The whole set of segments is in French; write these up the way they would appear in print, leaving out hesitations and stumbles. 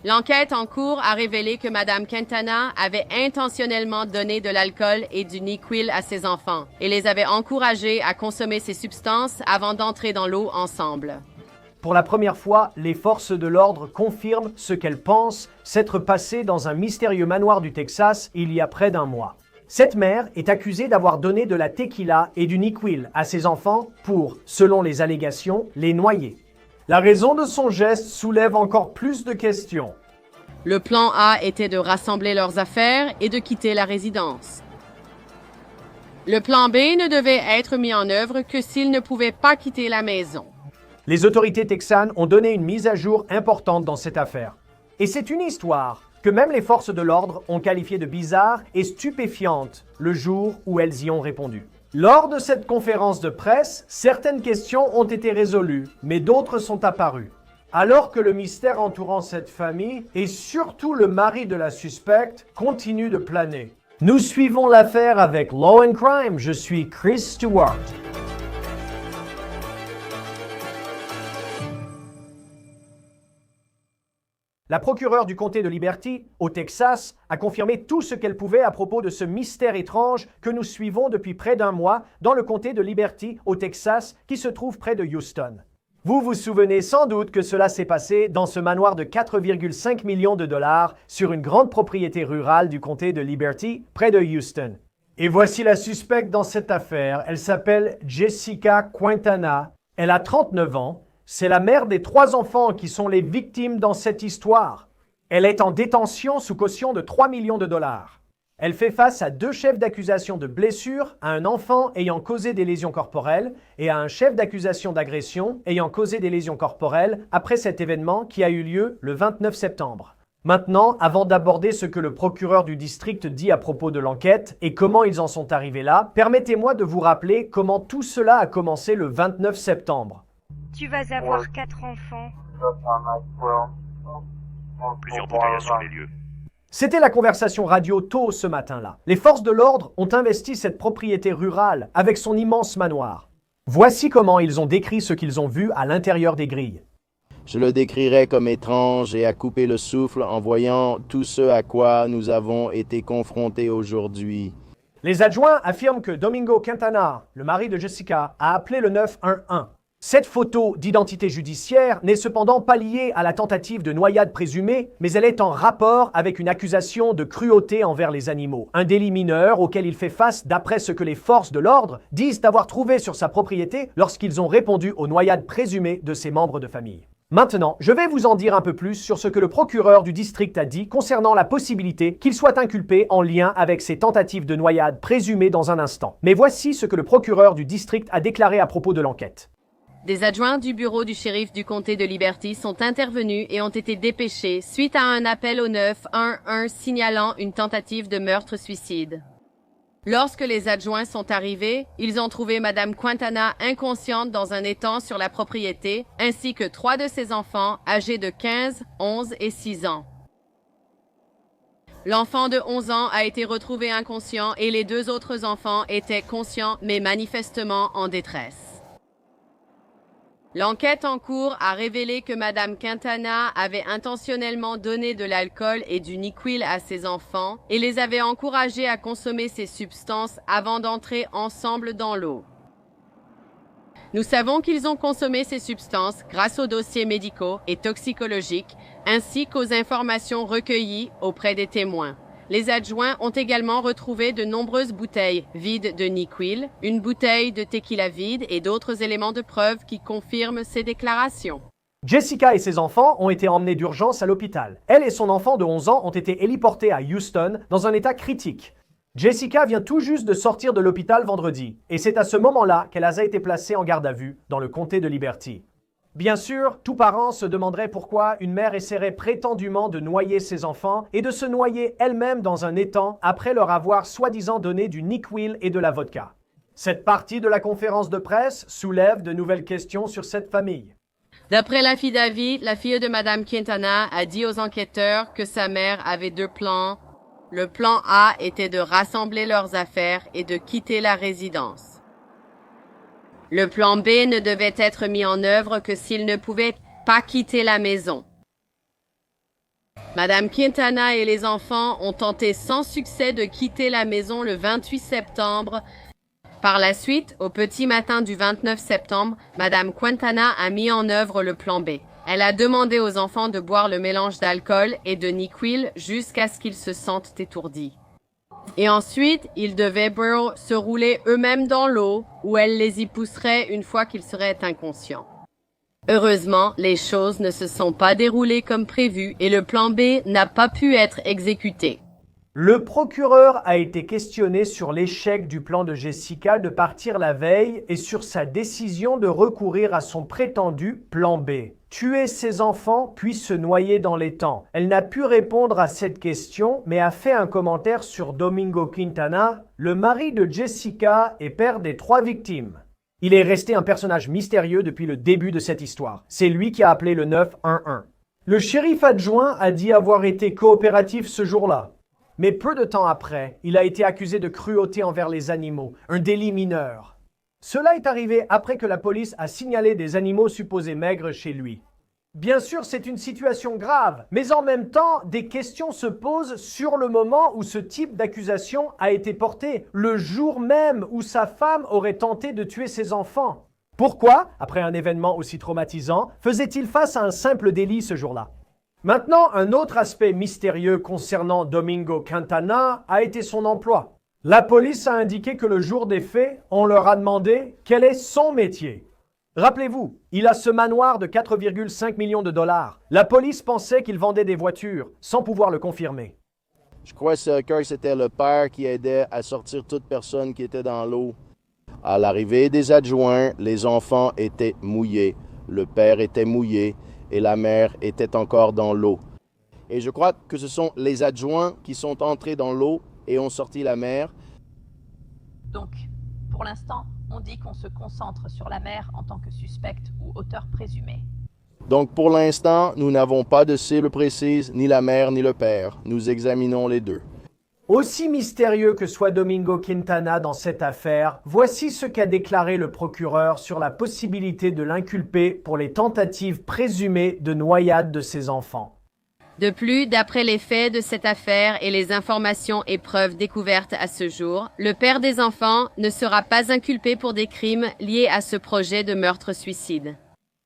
L'enquête en cours a révélé que Madame Quintana avait intentionnellement donné de l'alcool et du NyQuil à ses enfants et les avait encouragés à consommer ces substances avant d'entrer dans l'eau ensemble. Pour la première fois, les forces de l'ordre confirment ce qu'elles pensent s'être passé dans un mystérieux manoir du Texas il y a près d'un mois. Cette mère est accusée d'avoir donné de la tequila et du NyQuil à ses enfants pour, selon les allégations, les noyer. La raison de son geste soulève encore plus de questions. Le plan A était de rassembler leurs affaires et de quitter la résidence. Le plan B ne devait être mis en œuvre que s'ils ne pouvaient pas quitter la maison. Les autorités texanes ont donné une mise à jour importante dans cette affaire. Et c'est une histoire que même les forces de l'ordre ont qualifiée de bizarre et stupéfiante le jour où elles y ont répondu. Lors de cette conférence de presse, certaines questions ont été résolues, mais d'autres sont apparues. Alors que le mystère entourant cette famille, et surtout le mari de la suspecte, continue de planer. Nous suivons l'affaire avec Law and Crime. Je suis Chris Stewart. La procureure du comté de Liberty, au Texas, a confirmé tout ce qu'elle pouvait à propos de ce mystère étrange que nous suivons depuis près d'un mois dans le comté de Liberty, au Texas, qui se trouve près de Houston. Vous vous souvenez sans doute que cela s'est passé dans ce manoir de 4,5 millions de dollars sur une grande propriété rurale du comté de Liberty, près de Houston. Et voici la suspecte dans cette affaire. Elle s'appelle Jessica Quintana. Elle a 39 ans. C'est la mère des 3 enfants qui sont les victimes dans cette histoire. Elle est en détention sous caution de 3 millions de dollars. Elle fait face à 2 chefs d'accusation de blessures, à un enfant ayant causé des lésions corporelles et à un chef d'accusation d'agression ayant causé des lésions corporelles après cet événement qui a eu lieu le 29 septembre. Maintenant, avant d'aborder ce que le procureur du district dit à propos de l'enquête et comment ils en sont arrivés là, permettez-moi de vous rappeler comment tout cela a commencé le 29 septembre. Tu vas avoir 4 enfants. Plusieurs bouteilles sur les lieux. C'était la conversation radio tôt ce matin-là. Les forces de l'ordre ont investi cette propriété rurale avec son immense manoir. Voici comment ils ont décrit ce qu'ils ont vu à l'intérieur des grilles. Je le décrirais comme étrange et à couper le souffle en voyant tout ce à quoi nous avons été confrontés aujourd'hui. Les adjoints affirment que Domingo Quintana, le mari de Jessica, a appelé le 911. Cette photo d'identité judiciaire n'est cependant pas liée à la tentative de noyade présumée, mais elle est en rapport avec une accusation de cruauté envers les animaux, un délit mineur auquel il fait face d'après ce que les forces de l'ordre disent avoir trouvé sur sa propriété lorsqu'ils ont répondu aux noyades présumées de ses membres de famille. Maintenant, je vais vous en dire un peu plus sur ce que le procureur du district a dit concernant la possibilité qu'il soit inculpé en lien avec ces tentatives de noyade présumées dans un instant. Mais voici ce que le procureur du district a déclaré à propos de l'enquête. Des adjoints du bureau du shérif du comté de Liberty sont intervenus et ont été dépêchés suite à un appel au 911 signalant une tentative de meurtre-suicide. Lorsque les adjoints sont arrivés, ils ont trouvé Madame Quintana inconsciente dans un étang sur la propriété, ainsi que 3 de ses enfants âgés de 15, 11 et 6 ans. L'enfant de 11 ans a été retrouvé inconscient et les 2 autres enfants étaient conscients mais manifestement en détresse. L'enquête en cours a révélé que Madame Quintana avait intentionnellement donné de l'alcool et du NyQuil à ses enfants et les avait encouragés à consommer ces substances avant d'entrer ensemble dans l'eau. Nous savons qu'ils ont consommé ces substances grâce aux dossiers médicaux et toxicologiques ainsi qu'aux informations recueillies auprès des témoins. Les adjoints ont également retrouvé de nombreuses bouteilles vides de NyQuil, une bouteille de tequila vide et d'autres éléments de preuve qui confirment ces déclarations. Jessica et ses enfants ont été emmenés d'urgence à l'hôpital. Elle et son enfant de 11 ans ont été héliportés à Houston dans un état critique. Jessica vient tout juste de sortir de l'hôpital vendredi, et c'est à ce moment-là qu'elle a été placée en garde à vue dans le comté de Liberty. Bien sûr, tout parent se demanderait pourquoi une mère essaierait prétendument de noyer ses enfants et de se noyer elle-même dans un étang après leur avoir soi-disant donné du NyQuil et de la vodka. Cette partie de la conférence de presse soulève de nouvelles questions sur cette famille. D'après l'affidavit, la fille de Madame Quintana a dit aux enquêteurs que sa mère avait 2 plans. Le plan A était de rassembler leurs affaires et de quitter la résidence. Le plan B ne devait être mis en œuvre que s'ils ne pouvaient pas quitter la maison. Madame Quintana et les enfants ont tenté sans succès de quitter la maison le 28 septembre. Par la suite, au petit matin du 29 septembre, Madame Quintana a mis en œuvre le plan B. Elle a demandé aux enfants de boire le mélange d'alcool et de NyQuil jusqu'à ce qu'ils se sentent étourdis. Et ensuite, ils devaient se rouler eux-mêmes dans l'eau, où elle les y pousserait une fois qu'ils seraient inconscients. Heureusement, les choses ne se sont pas déroulées comme prévu et le plan B n'a pas pu être exécuté. Le procureur a été questionné sur l'échec du plan de Jessica de partir la veille et sur sa décision de recourir à son prétendu plan B. Tuer ses enfants puis se noyer dans l'étang. Elle n'a pu répondre à cette question, mais a fait un commentaire sur Domingo Quintana, le mari de Jessica et père des 3 victimes. Il est resté un personnage mystérieux depuis le début de cette histoire. C'est lui qui a appelé le 911. Le shérif adjoint a dit avoir été coopératif ce jour-là. Mais peu de temps après, il a été accusé de cruauté envers les animaux, un délit mineur. Cela est arrivé après que la police a signalé des animaux supposés maigres chez lui. Bien sûr, c'est une situation grave, mais en même temps, des questions se posent sur le moment où ce type d'accusation a été porté, le jour même où sa femme aurait tenté de tuer ses enfants. Pourquoi, après un événement aussi traumatisant, faisait-il face à un simple délit ce jour-là? Maintenant, un autre aspect mystérieux concernant Domingo Quintana a été son emploi. La police a indiqué que le jour des faits, on leur a demandé quel est son métier. Rappelez-vous, il a ce manoir de 4,5 millions de dollars. La police pensait qu'il vendait des voitures, sans pouvoir le confirmer. Je crois que c'était le père qui aidait à sortir toute personne qui était dans l'eau. À l'arrivée des adjoints, les enfants étaient mouillés, le père était mouillé et la mère était encore dans l'eau. Et je crois que ce sont les adjoints qui sont entrés dans l'eau et ont sorti la mère. Donc, pour l'instant, on dit qu'on se concentre sur la mère en tant que suspecte ou auteur présumé. Donc pour l'instant, nous n'avons pas de cible précise, ni la mère ni le père. Nous examinons les deux. Aussi mystérieux que soit Domingo Quintana dans cette affaire, voici ce qu'a déclaré le procureur sur la possibilité de l'inculper pour les tentatives présumées de noyade de ses enfants. De plus, d'après les faits de cette affaire et les informations et preuves découvertes à ce jour, le père des enfants ne sera pas inculpé pour des crimes liés à ce projet de meurtre-suicide.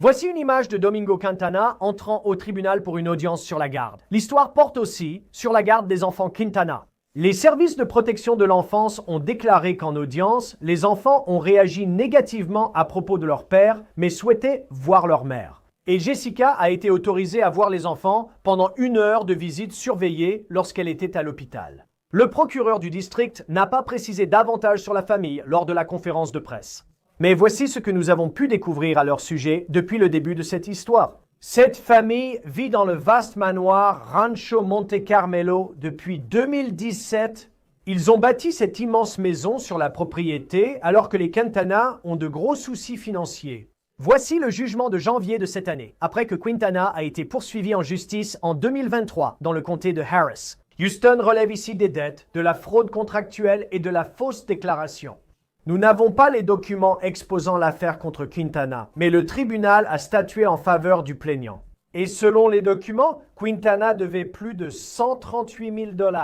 Voici une image de Domingo Quintana entrant au tribunal pour une audience sur la garde. L'histoire porte aussi sur la garde des enfants Quintana. Les services de protection de l'enfance ont déclaré qu'en audience, les enfants ont réagi négativement à propos de leur père, mais souhaitaient voir leur mère. Et Jessica a été autorisée à voir les enfants pendant 1 heure de visite surveillée lorsqu'elle était à l'hôpital. Le procureur du district n'a pas précisé davantage sur la famille lors de la conférence de presse. Mais voici ce que nous avons pu découvrir à leur sujet depuis le début de cette histoire. Cette famille vit dans le vaste manoir Rancho Monte Carmelo depuis 2017. Ils ont bâti cette immense maison sur la propriété alors que les Quintana ont de gros soucis financiers. Voici le jugement de janvier de cette année, après que Quintana a été poursuivi en justice en 2023 dans le comté de Harris. Houston relève ici des dettes, de la fraude contractuelle et de la fausse déclaration. Nous n'avons pas les documents exposant l'affaire contre Quintana, mais le tribunal a statué en faveur du plaignant. Et selon les documents, Quintana devait plus de 138 000 $.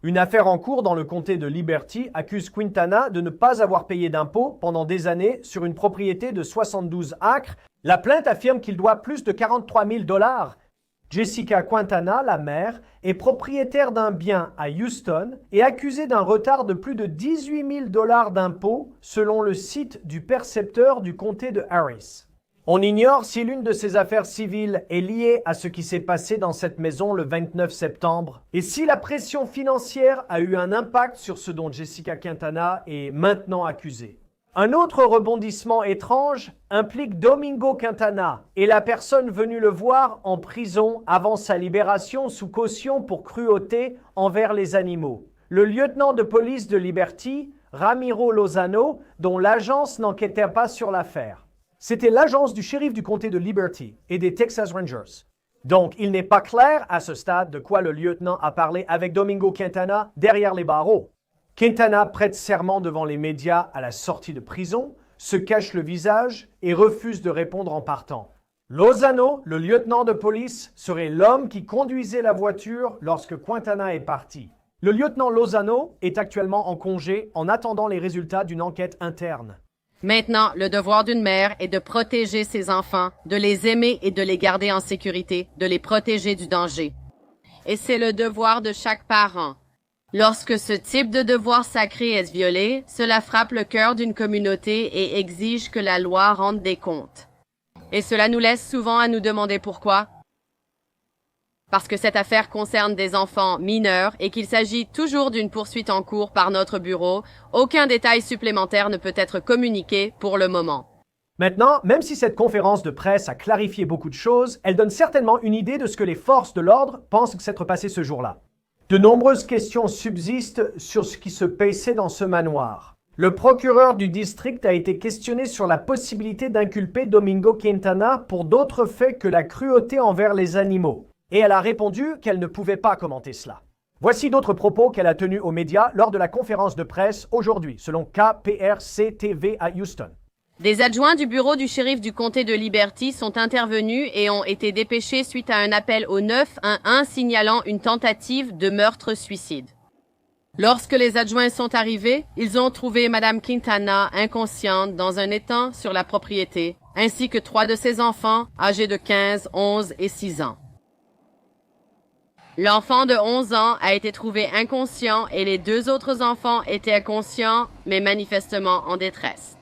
Une affaire en cours dans le comté de Liberty accuse Quintana de ne pas avoir payé d'impôts pendant des années sur une propriété de 72 acres. La plainte affirme qu'il doit plus de 43 000 $. Jessica Quintana, la mère, est propriétaire d'un bien à Houston et accusée d'un retard de plus de 18 000 $ d'impôts selon le site du percepteur du comté de Harris. On ignore si l'une de ces affaires civiles est liée à ce qui s'est passé dans cette maison le 29 septembre et si la pression financière a eu un impact sur ce dont Jessica Quintana est maintenant accusée. Un autre rebondissement étrange implique Domingo Quintana et la personne venue le voir en prison avant sa libération sous caution pour cruauté envers les animaux. Le lieutenant de police de Liberty, Ramiro Lozano, dont l'agence n'enquêtait pas sur l'affaire. C'était l'agence du shérif du comté de Liberty et des Texas Rangers. Donc, il n'est pas clair à ce stade de quoi le lieutenant a parlé avec Domingo Quintana derrière les barreaux. Quintana prête serment devant les médias à la sortie de prison, se cache le visage et refuse de répondre en partant. Lozano, le lieutenant de police, serait l'homme qui conduisait la voiture lorsque Quintana est parti. Le lieutenant Lozano est actuellement en congé en attendant les résultats d'une enquête interne. Maintenant, le devoir d'une mère est de protéger ses enfants, de les aimer et de les garder en sécurité, de les protéger du danger. Et c'est le devoir de chaque parent. Lorsque ce type de devoir sacré est violé, cela frappe le cœur d'une communauté et exige que la loi rende des comptes. Et cela nous laisse souvent à nous demander pourquoi. Parce que cette affaire concerne des enfants mineurs et qu'il s'agit toujours d'une poursuite en cours par notre bureau, aucun détail supplémentaire ne peut être communiqué pour le moment. Maintenant, même si cette conférence de presse a clarifié beaucoup de choses, elle donne certainement une idée de ce que les forces de l'ordre pensent s'être passé ce jour-là. De nombreuses questions subsistent sur ce qui se passait dans ce manoir. Le procureur du district a été questionné sur la possibilité d'inculper Domingo Quintana pour d'autres faits que la cruauté envers les animaux. Et elle a répondu qu'elle ne pouvait pas commenter cela. Voici d'autres propos qu'elle a tenus aux médias lors de la conférence de presse aujourd'hui, selon KPRC-TV à Houston. Des adjoints du bureau du shérif du comté de Liberty sont intervenus et ont été dépêchés suite à un appel au 911 signalant une tentative de meurtre-suicide. Lorsque les adjoints sont arrivés, ils ont trouvé Madame Quintana inconsciente dans un étang sur la propriété, ainsi que 3 de ses enfants, âgés de 15, 11 et 6 ans. L'enfant de 11 ans a été trouvé inconscient et les 2 autres enfants étaient inconscients, mais manifestement en détresse.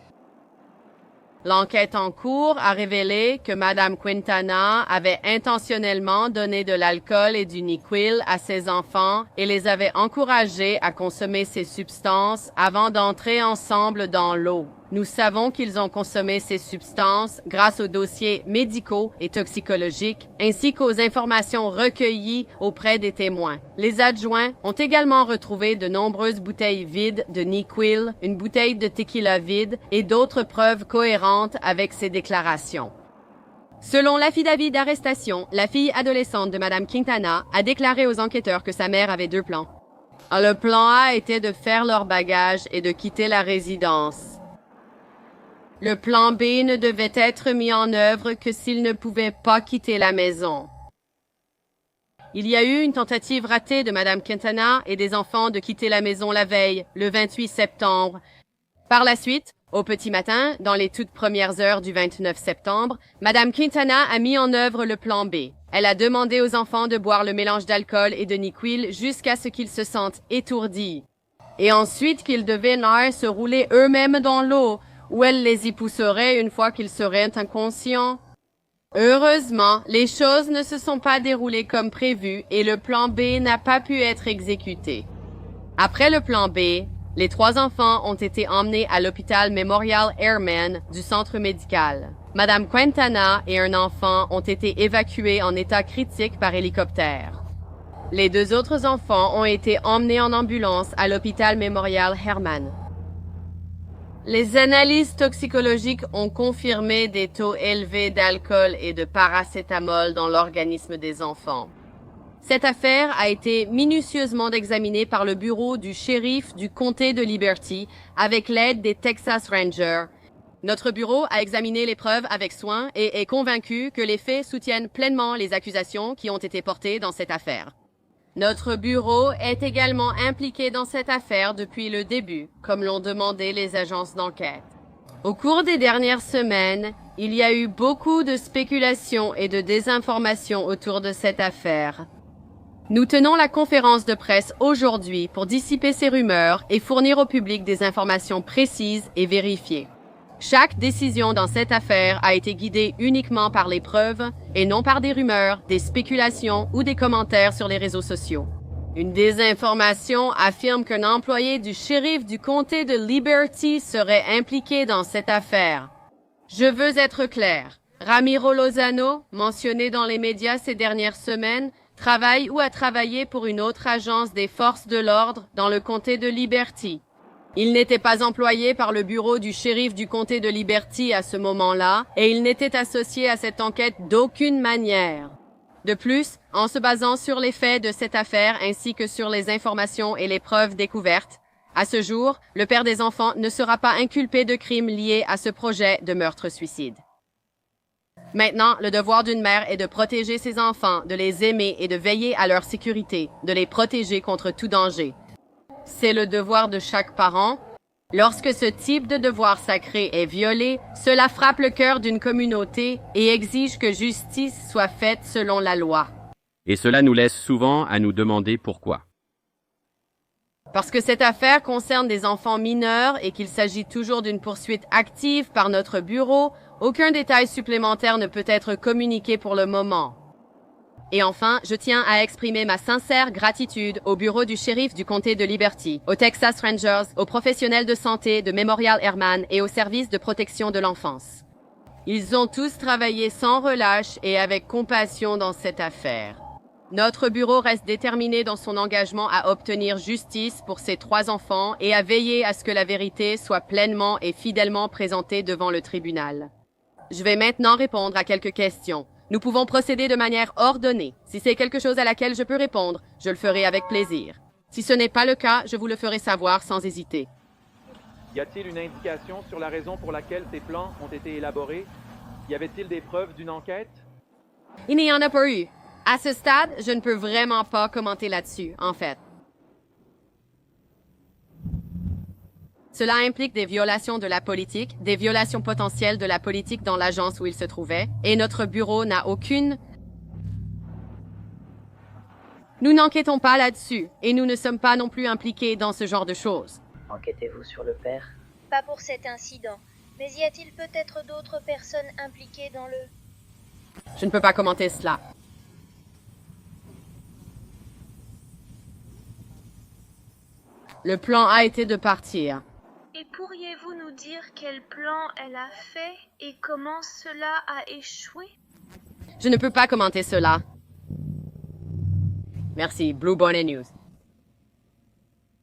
L'enquête en cours a révélé que Madame Quintana avait intentionnellement donné de l'alcool et du NyQuil à ses enfants et les avait encouragés à consommer ces substances avant d'entrer ensemble dans l'eau. Nous savons qu'ils ont consommé ces substances grâce aux dossiers médicaux et toxicologiques ainsi qu'aux informations recueillies auprès des témoins. Les adjoints ont également retrouvé de nombreuses bouteilles vides de NyQuil, une bouteille de tequila vide et d'autres preuves cohérentes avec ces déclarations. Selon l'affidavit d'arrestation, la fille adolescente de Madame Quintana a déclaré aux enquêteurs que sa mère avait 2 plans. Le plan A était de faire leur bagage et de quitter la résidence. Le plan B ne devait être mis en œuvre que s'ils ne pouvaient pas quitter la maison. Il y a eu une tentative ratée de Madame Quintana et des enfants de quitter la maison la veille, le 28 septembre. Par la suite, au petit matin, dans les toutes premières heures du 29 septembre, Madame Quintana a mis en œuvre le plan B. Elle a demandé aux enfants de boire le mélange d'alcool et de NyQuil jusqu'à ce qu'ils se sentent étourdis. Et ensuite qu'ils devaient se rouler eux-mêmes dans l'eau, où elle les y pousserait une fois qu'ils seraient inconscients. Heureusement, les choses ne se sont pas déroulées comme prévu et le plan B n'a pas pu être exécuté. Après le plan B, les 3 enfants ont été emmenés à l'hôpital Memorial Airmen du centre médical. Madame Quintana et un enfant ont été évacués en état critique par hélicoptère. Les 2 autres enfants ont été emmenés en ambulance à l'hôpital Memorial Hermann. Les analyses toxicologiques ont confirmé des taux élevés d'alcool et de paracétamol dans l'organisme des enfants. Cette affaire a été minutieusement examinée par le bureau du shérif du comté de Liberty avec l'aide des Texas Rangers. Notre bureau a examiné les preuves avec soin et est convaincu que les faits soutiennent pleinement les accusations qui ont été portées dans cette affaire. Notre bureau est également impliqué dans cette affaire depuis le début, comme l'ont demandé les agences d'enquête. Au cours des dernières semaines, il y a eu beaucoup de spéculations et de désinformation autour de cette affaire. Nous tenons la conférence de presse aujourd'hui pour dissiper ces rumeurs et fournir au public des informations précises et vérifiées. Chaque décision dans cette affaire a été guidée uniquement par les preuves et non par des rumeurs, des spéculations ou des commentaires sur les réseaux sociaux. Une désinformation affirme qu'un employé du shérif du comté de Liberty serait impliqué dans cette affaire. Je veux être clair. Ramiro Lozano, mentionné dans les médias ces dernières semaines, travaille ou a travaillé pour une autre agence des forces de l'ordre dans le comté de Liberty. Il n'était pas employé par le bureau du shérif du comté de Liberty à ce moment-là et il n'était associé à cette enquête d'aucune manière. De plus, en se basant sur les faits de cette affaire ainsi que sur les informations et les preuves découvertes, à ce jour, le père des enfants ne sera pas inculpé de crimes liés à ce projet de meurtre-suicide. Maintenant, le devoir d'une mère est de protéger ses enfants, de les aimer et de veiller à leur sécurité, de les protéger contre tout danger. C'est le devoir de chaque parent. Lorsque ce type de devoir sacré est violé, cela frappe le cœur d'une communauté et exige que justice soit faite selon la loi. Et cela nous laisse souvent à nous demander pourquoi. Parce que cette affaire concerne des enfants mineurs et qu'il s'agit toujours d'une poursuite active par notre bureau, aucun détail supplémentaire ne peut être communiqué pour le moment. Et enfin, je tiens à exprimer ma sincère gratitude au bureau du shérif du comté de Liberty, aux Texas Rangers, aux professionnels de santé de Memorial Hermann et aux services de protection de l'enfance. Ils ont tous travaillé sans relâche et avec compassion dans cette affaire. Notre bureau reste déterminé dans son engagement à obtenir justice pour ces 3 enfants et à veiller à ce que la vérité soit pleinement et fidèlement présentée devant le tribunal. Je vais maintenant répondre à quelques questions. Nous pouvons procéder de manière ordonnée. Si c'est quelque chose à laquelle je peux répondre, je le ferai avec plaisir. Si ce n'est pas le cas, je vous le ferai savoir sans hésiter. Y a-t-il une indication sur la raison pour laquelle ces plans ont été élaborés? Y avait-il des preuves d'une enquête? Il n'y en a pas eu. À ce stade, je ne peux vraiment pas commenter là-dessus, en fait. Cela implique des violations de la politique, des violations potentielles de la politique dans l'agence où il se trouvait, et notre bureau n'a aucune... Nous n'enquêtons pas là-dessus, et nous ne sommes pas non plus impliqués dans ce genre de choses. Enquêtez-vous sur le père? Pas pour cet incident. Mais y a-t-il peut-être d'autres personnes impliquées dans le... Je ne peux pas commenter cela. Le plan a été de partir. Et pourriez-vous nous dire quel plan elle a fait et comment cela a échoué? Je ne peux pas commenter cela. Merci, Blue Bonnet News.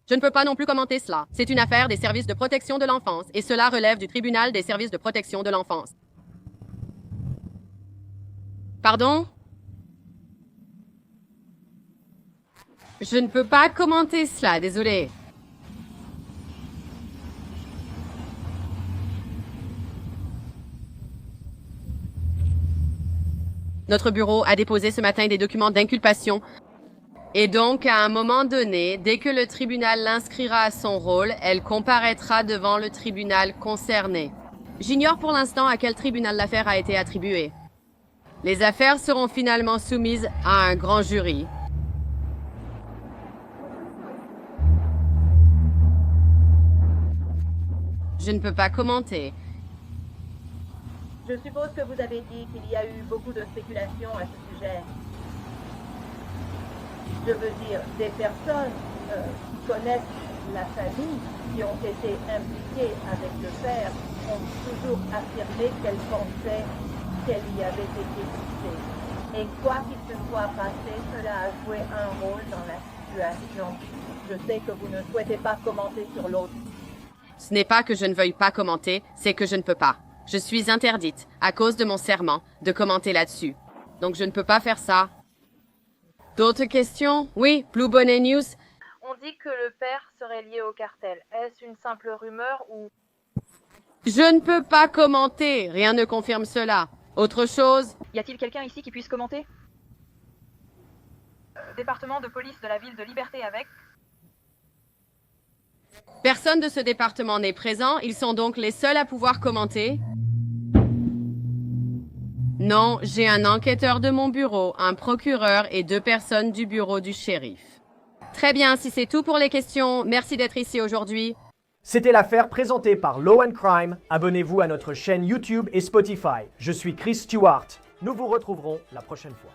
Je ne peux pas non plus commenter cela. C'est une affaire des services de protection de l'enfance et cela relève du tribunal des services de protection de l'enfance. Pardon? Je ne peux pas commenter cela, désolé. Notre bureau a déposé ce matin des documents d'inculpation. Et donc, à un moment donné, dès que le tribunal l'inscrira à son rôle, elle comparaîtra devant le tribunal concerné. J'ignore pour l'instant à quel tribunal l'affaire a été attribuée. Les affaires seront finalement soumises à un grand jury. Je ne peux pas commenter. Je suppose que vous avez dit qu'il y a eu beaucoup de spéculations à ce sujet. Je veux dire, des personnes qui connaissent la famille, qui ont été impliquées avec le père, ont toujours affirmé qu'elles pensaient qu'elle y avait été poussée. Et quoi qu'il se soit passé, cela a joué un rôle dans la situation. Je sais que vous ne souhaitez pas commenter sur l'autre. Ce n'est pas que je ne veuille pas commenter, c'est que je ne peux pas. Je suis interdite, à cause de mon serment, de commenter là-dessus. Donc je ne peux pas faire ça. D'autres questions? Oui, Blue Bonnet News. On dit que le père serait lié au cartel. Est-ce une simple rumeur ou... Je ne peux pas commenter, rien ne confirme cela. Autre chose? Y a-t-il quelqu'un ici qui puisse commenter? Département de police de la ville de Liberté avec... Personne de ce département n'est présent, ils sont donc les seuls à pouvoir commenter. Non, j'ai un enquêteur de mon bureau, un procureur et 2 personnes du bureau du shérif. Très bien, si c'est tout pour les questions, merci d'être ici aujourd'hui. C'était l'affaire présentée par Law & Crime. Abonnez-vous à notre chaîne YouTube et Spotify. Je suis Chris Stewart. Nous vous retrouverons la prochaine fois.